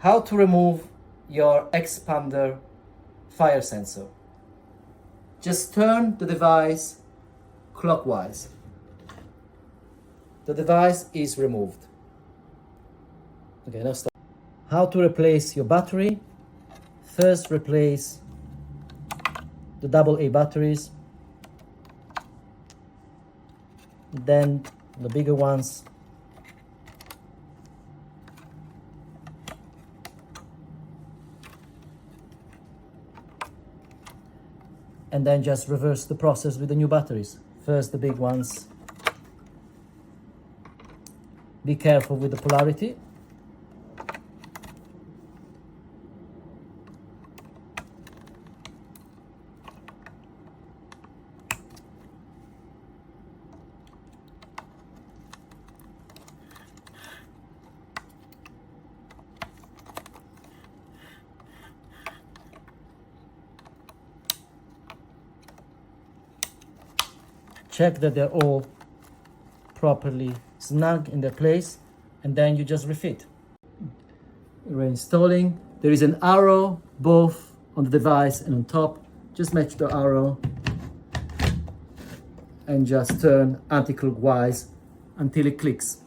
How to remove your Xpander fire sensor. Just turn the device clockwise. The device is removed. Okay, now stop. How to replace your battery. First replace the AA batteries, then the bigger ones, and then just reverse the process with the new batteries. First the big ones. Be careful with the polarity. Check that they're all properly snug in their place, and then you just refit. Reinstalling. There is an arrow both on the device and on top. Just match the arrow and just turn anti-clockwise until it clicks.